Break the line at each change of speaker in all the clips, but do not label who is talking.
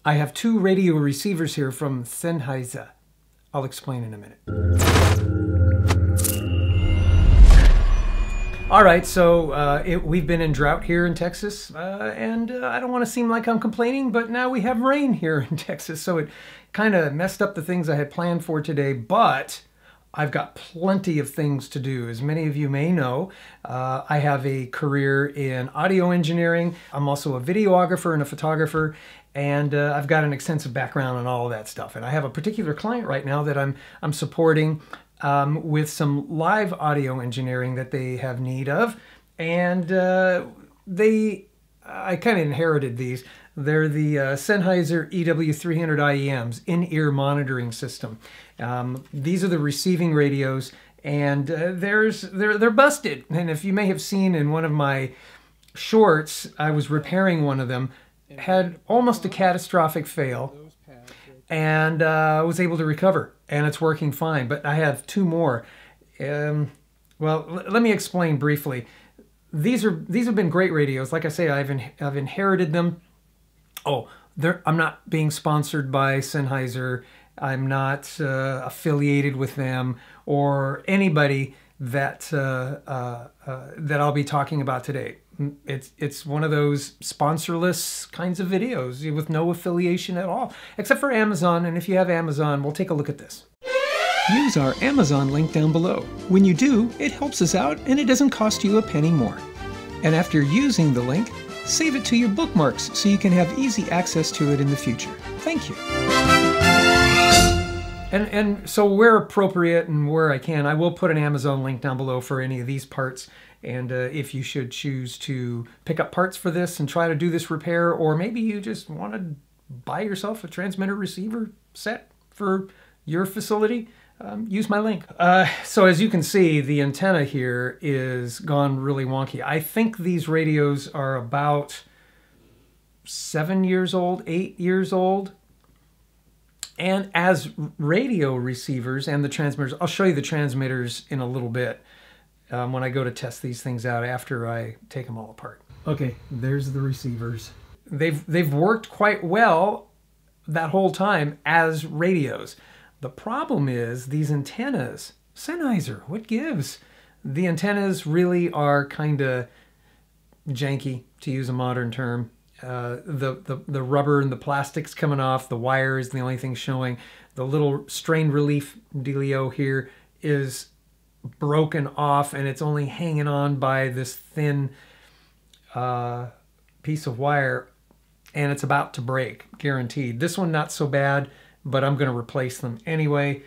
I have two radio receivers here from Sennheiser. I'll explain in a minute. All right, so we've been in drought here in Texas, and I don't want to seem like I'm complaining, but now we have rain here in Texas, so it kind of messed up the things I had planned for today, but I've got plenty of things to do. As many of you may know, I have a career in audio engineering. I'm also a videographer and a photographer, and I've got an extensive background in all of that stuff. And I have a particular client right now that I'm supporting with some live audio engineering that they have need of. And I kind of inherited these. They're the Sennheiser EW300 IEMs, in-ear monitoring system. These are the receiving radios, and they're busted. And if you may have seen in one of my shorts, I was repairing one of them, had almost a catastrophic fail, and was able to recover, and it's working fine. But I have two more. Well, let me explain briefly. These have been great radios. Like I say, I've inherited them. Oh, I'm not being sponsored by Sennheiser. I'm not affiliated with them or anybody that that I'll be talking about today. It's one of those sponsorless kinds of videos with no affiliation at all, except for Amazon. And if you have Amazon, we'll take a look at this. Use our Amazon link down below. When you do, it helps us out and it doesn't cost you a penny more. And after using the link, save it to your bookmarks so you can have easy access to it in the future. Thank you. And so where appropriate and where I can, I will put an Amazon link down below for any of these parts. And if you should choose to pick up parts for this and try to do this repair, or maybe you just want to buy yourself a transmitter receiver set for your facility, use my link. So as you can see, the antenna here is gone really wonky. I think these radios are about 7 years old, 8 years old. And as radio receivers and the transmitters, I'll show you the transmitters in a little bit when I go to test these things out after I take them all apart. Okay, there's the receivers. They've worked quite well that whole time as radios. The problem is these antennas, Sennheiser, what gives? The antennas really are kind of janky, to use a modern term. The rubber and the plastic's coming off, the wire is the only thing showing. The little strain relief dealio here is broken off and it's only hanging on by this thin piece of wire, and it's about to break, guaranteed. This one not so bad, but I'm going to replace them anyway.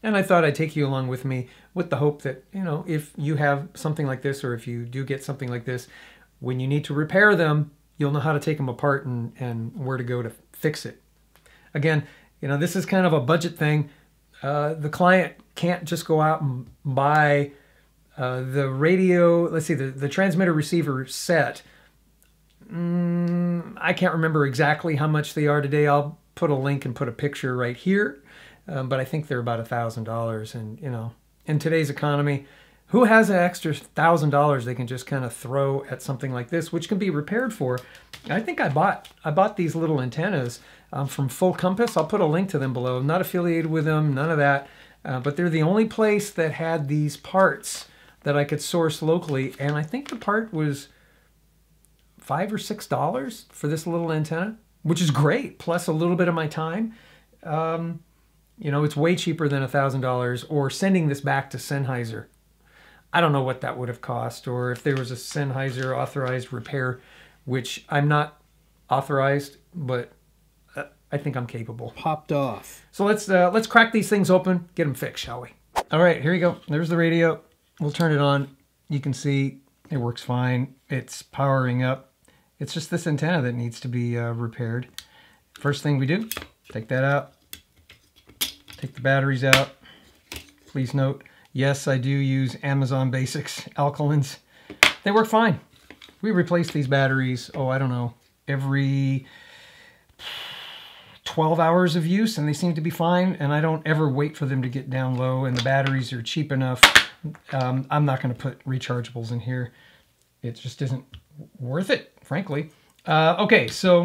And I thought I'd take you along with me with the hope that, you know, if you have something like this, or if you do get something like this, when you need to repair them, you'll know how to take them apart and where to go to fix it. Again, you know, this is kind of a budget thing. The client can't just go out and buy the radio, let's see, the transmitter receiver set. I can't remember exactly how much they are today. I'll put a link and put a picture right here. But I think they're about $1,000. And, you know, in today's economy, who has an extra $1,000 they can just kind of throw at something like this, which can be repaired for? I think I bought these little antennas from Full Compass. I'll put a link to them below. I'm not affiliated with them, none of that. But they're the only place that had these parts that I could source locally. And I think the part was $5 or $6 for this little antenna, which is great, plus a little bit of my time. You know, it's way cheaper than $1,000, or sending this back to Sennheiser. I don't know what that would have cost, or if there was a Sennheiser authorized repair, which I'm not authorized, but I think I'm capable.
Popped off.
So let's crack these things open, get them fixed, shall we? All right, here you go. There's the radio. We'll turn it on. You can see it works fine. It's powering up. It's just this antenna that needs to be repaired. First thing we do, take that out. Take the batteries out. Please note, yes, I do use Amazon Basics alkalins. They work fine. We replace these batteries, oh, I don't know, every 12 hours of use, and they seem to be fine, and I don't ever wait for them to get down low, and the batteries are cheap enough. I'm not going to put rechargeables in here. It just isn't worth it, frankly. Okay, so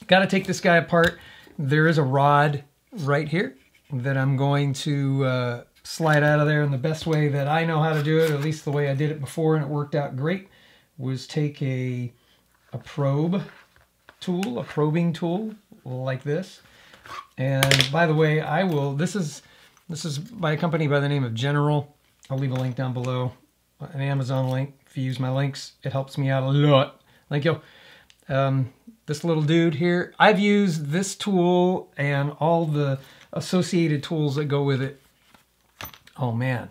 Got to take this guy apart. There is a rod right here that I'm going to slide out of there. And the best way that I know how to do it, at least the way I did it before and it worked out great, was take a probe tool, a probing tool like this. And by the way, this is by a company by the name of General. I'll leave a link down below, an Amazon link. If you use my links, it helps me out a lot. Thank you. This little dude here, I've used this tool and all the associated tools that go with it. Oh man,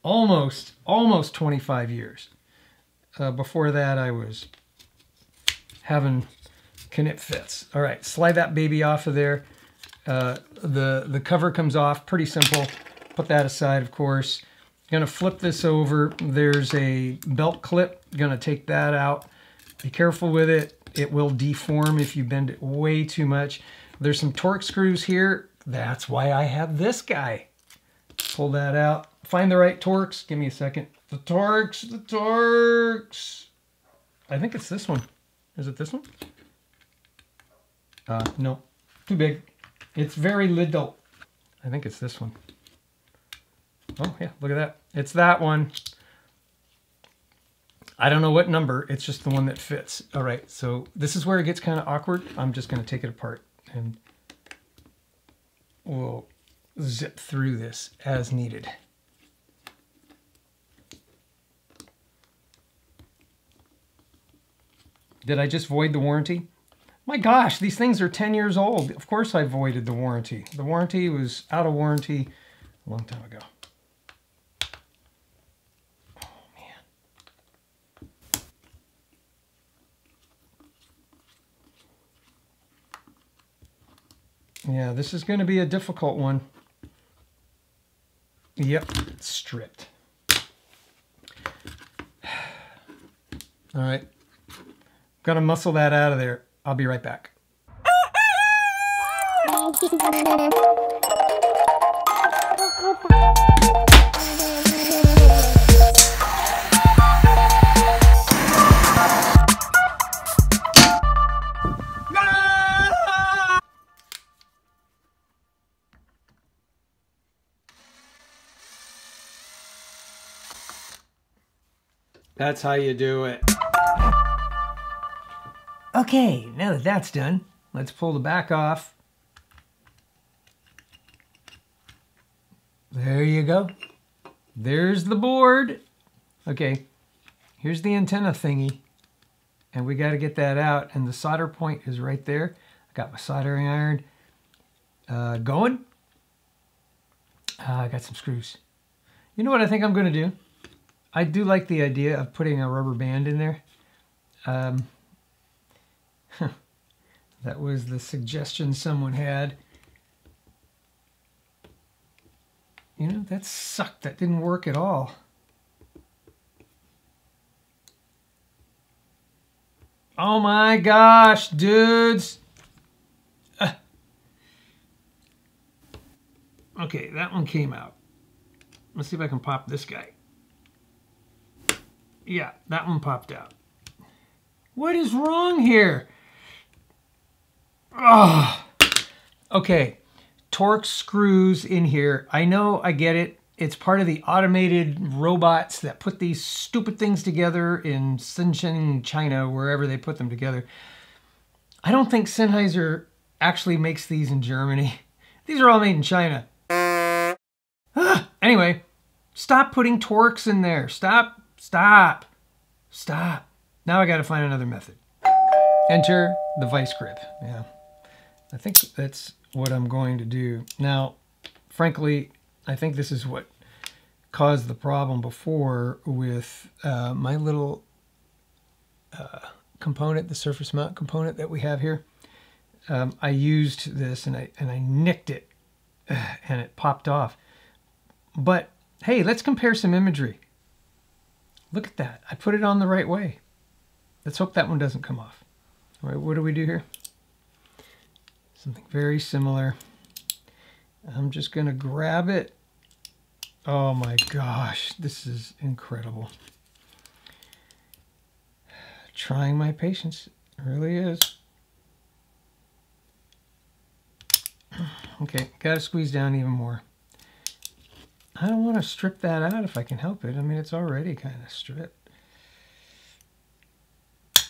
almost 25 years. Before that, I was having knit fits. All right, slide that baby off of there. The cover comes off, pretty simple. Put that aside, of course. Gonna flip this over. There's a belt clip, gonna take that out. Be careful with it. It will deform if you bend it way too much. There's some Torx screws here. That's why I have this guy. Pull that out. Find the right Torx. Give me a second. The Torx. I think it's this one. Is it this one? No, too big. It's very little. I think it's this one. Oh yeah, look at that. It's that one. I don't know what number, it's just the one that fits. All right, so this is where it gets kind of awkward. I'm just gonna take it apart and we'll zip through this as needed. Did I just void the warranty? My gosh, these things are 10 years old. Of course I voided the warranty. The warranty was out of warranty a long time ago. Yeah, this is going to be a difficult one. Yep, it's stripped. All right, gonna muscle that out of there. I'll be right back. That's how you do it. Okay, now that that's done, let's pull the back off. There you go. There's the board. Okay, here's the antenna thingy. And we got to get that out. And the solder point is right there. I got my soldering iron going. I got some screws. You know what I think I'm going to do? I do like the idea of putting a rubber band in there. That was the suggestion someone had. You know, that sucked. That didn't work at all. Oh my gosh, dudes. Okay, that one came out. Let's see if I can pop this guy. Yeah, that one popped out. What is wrong here? Oh. Okay, Torx screws in here. I know, I get it. It's part of the automated robots that put these stupid things together in Shenzhen, China, wherever they put them together. I don't think Sennheiser actually makes these in Germany. These are all made in China. Anyway, stop putting Torx in there. Stop. Stop. Stop. Now I got to find another method. Enter the vice grip. Yeah. I think that's what I'm going to do. Now, frankly, I think this is what caused the problem before with my little component, the surface mount component that we have here. I used this and I nicked it and it popped off. But hey, let's compare some imagery. Look at that. I put it on the right way. Let's hope that one doesn't come off. All right, what do we do here? Something very similar. I'm just going to grab it. Oh my gosh, this is incredible. Trying my patience. It really is. Okay, got to squeeze down even more. I don't want to strip that out if I can help it. I mean, it's already kind of stripped.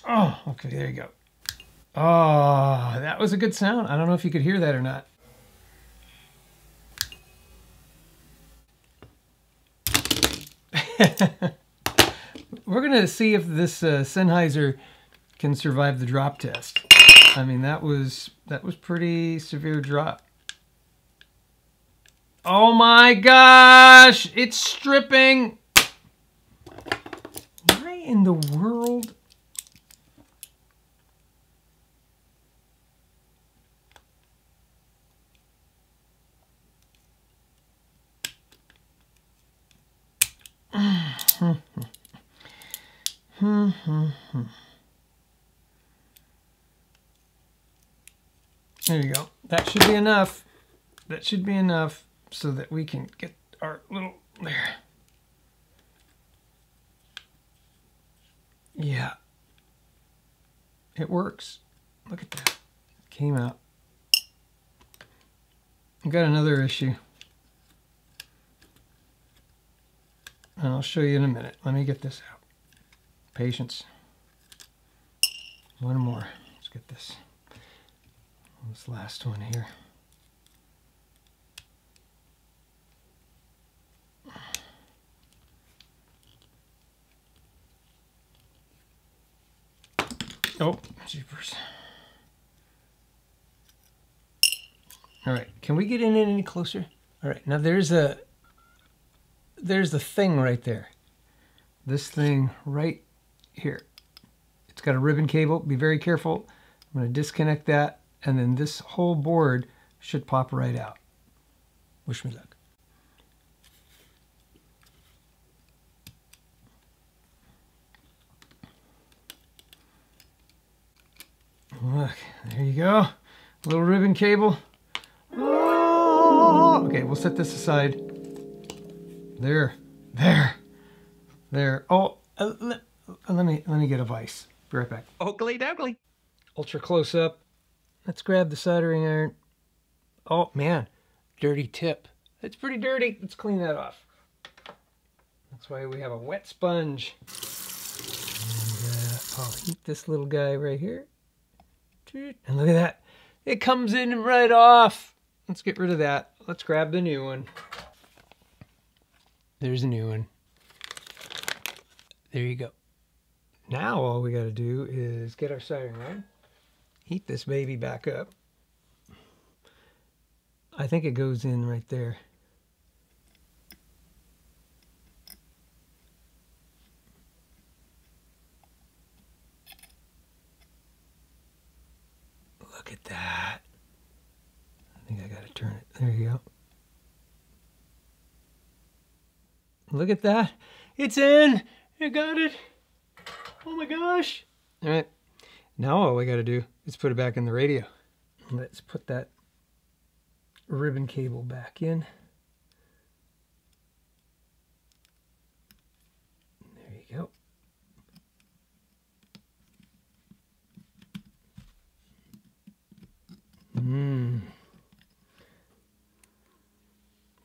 Oh, okay, there you go. Oh, that was a good sound. I don't know if you could hear that or not. We're going to see if this Sennheiser can survive the drop test. I mean, that was pretty severe drop. Oh my gosh, it's stripping. Why in the world? There you go. That should be enough. That should be enough so that we can get our little, there. Yeah. It works. Look at that. It came out. I've got another issue. And I'll show you in a minute. Let me get this out. Patience. One more. Let's get this last one here. Oh, jeepers. All right, can we get in it any closer? All right, now there's the thing right there. This thing right here. It's got a ribbon cable. Be very careful. I'm going to disconnect that, and then this whole board should pop right out. Wish me luck. Look, there you go. Little ribbon cable. Oh! Okay, we'll set this aside. There. Oh, let me get a vise. Be right back.
Oakley dokley.
Ultra close up. Let's grab the soldering iron. Oh man, dirty tip. It's pretty dirty. Let's clean that off. That's why we have a wet sponge. And I'll heat this little guy right here. And look at that. It comes in right off. Let's get rid of that. Let's grab the new one. There's a new one. There you go. Now all we got to do is get our soldering iron. Heat this baby back up. I think it goes in right there. Look at that. I think I got to turn it. There you go. Look at that. It's in. I got it. Oh my gosh. All right. Now all we got to do is put it back in the radio. Let's put that ribbon cable back in. There you go.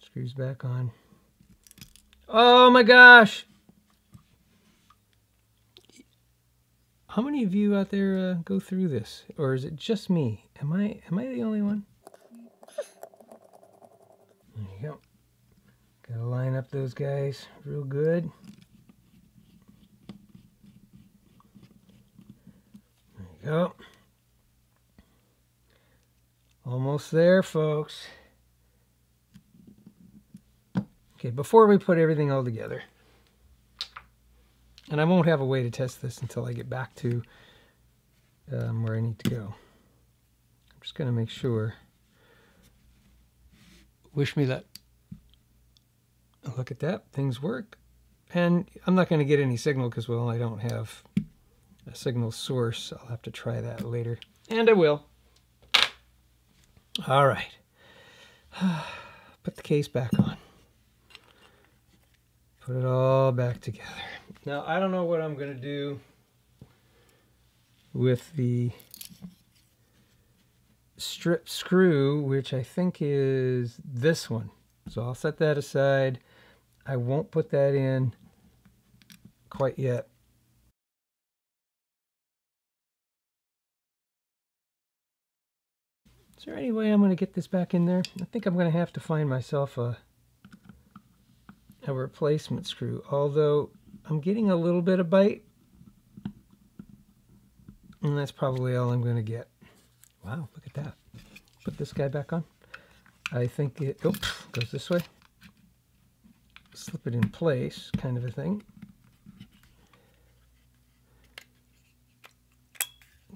Screws back on. Oh my gosh! How many of you out there go through this, or is it just me? Am I the only one? There you go. Gotta line up those guys real good. There you go. Almost there, folks. Okay, before we put everything all together, and I won't have a way to test this until I get back to where I need to go. I'm just going to make sure. Wish me luck. Look at that. Things work. And I'm not going to get any signal because, well, I don't have a signal source. I'll have to try that later. And I will. All right. Put the case back on. Put it all back together. Now, I don't know what I'm going to do with the strip screw, which I think is this one. So I'll set that aside. I won't put that in quite yet. Is there any way I'm going to get this back in there? I think I'm going to have to find myself a replacement screw, although I'm getting a little bit of bite, and that's probably all I'm going to get. Wow, look at that. Put this guy back on. I think it goes this way. Slip it in place, kind of a thing.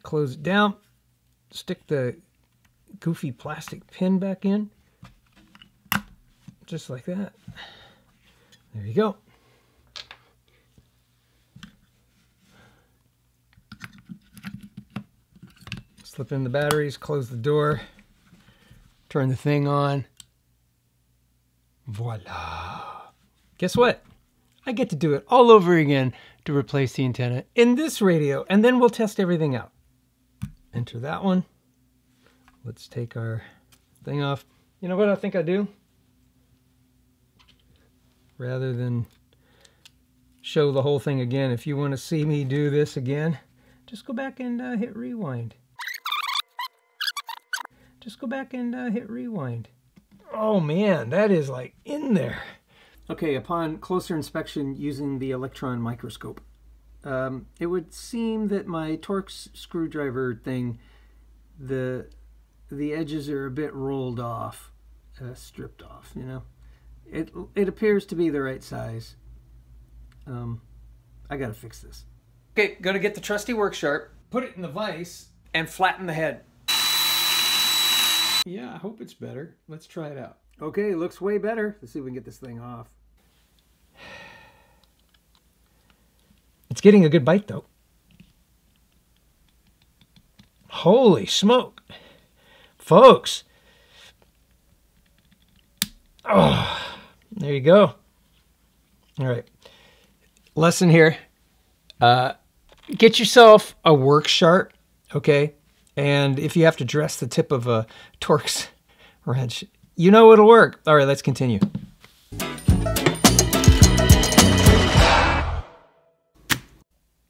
Close it down. Stick the goofy plastic pin back in. Just like that. There you go. Slip in the batteries, close the door, turn the thing on. Voila. Guess what? I get to do it all over again to replace the antenna in this radio, and then we'll test everything out. Enter that one. Let's take our thing off. You know what I think I do? Rather than show the whole thing again, if you want to see me do this again, just go back and hit rewind. Just go back and hit rewind. Oh man, that is like in there. Okay, upon closer inspection using the electron microscope, it would seem that my Torx screwdriver thing, the edges are a bit rolled off, stripped off, you know. It appears to be the right size. I gotta fix this. Okay, gonna get the trusty work sharp, put it in the vise, and flatten the head. Yeah, I hope it's better. Let's try it out. Okay, looks way better. Let's see if we can get this thing off. It's getting a good bite though. Holy smoke. Folks. Oh. There you go. All right. Lesson here. Get yourself a work sharp, okay? And if you have to dress the tip of a Torx wrench, you know it'll work. All right, let's continue.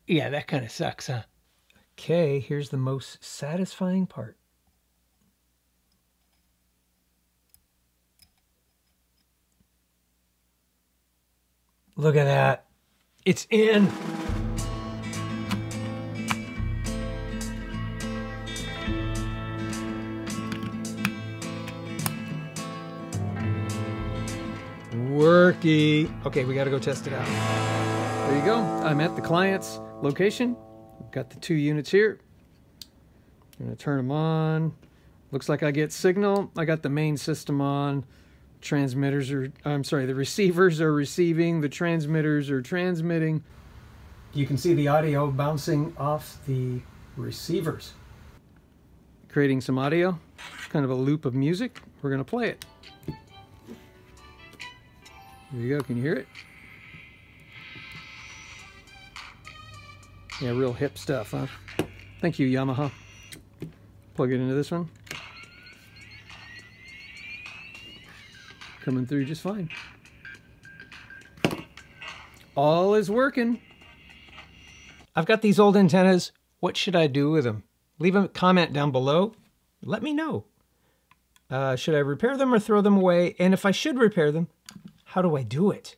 Yeah, that kind of sucks, huh? Okay, here's the most satisfying part. Look at that. It's in. Worky. Okay, we got to go test it out. There you go. I'm at the client's location. We've got the 2 units here. I'm going to turn them on. Looks like I get signal. I got the main system on. Transmitters are, I'm sorry, the receivers are receiving, the transmitters are transmitting. You can see the audio bouncing off the receivers. Creating some audio, kind of a loop of music. We're going to play it. There you go, can you hear it? Yeah, real hip stuff, huh? Thank you, Yamaha. Plug it into this one. Coming through just fine. All is working. I've got these old antennas. What should I do with them? Leave a comment down below. Let me know. Should I repair them or throw them away? And if I should repair them, how do I do it?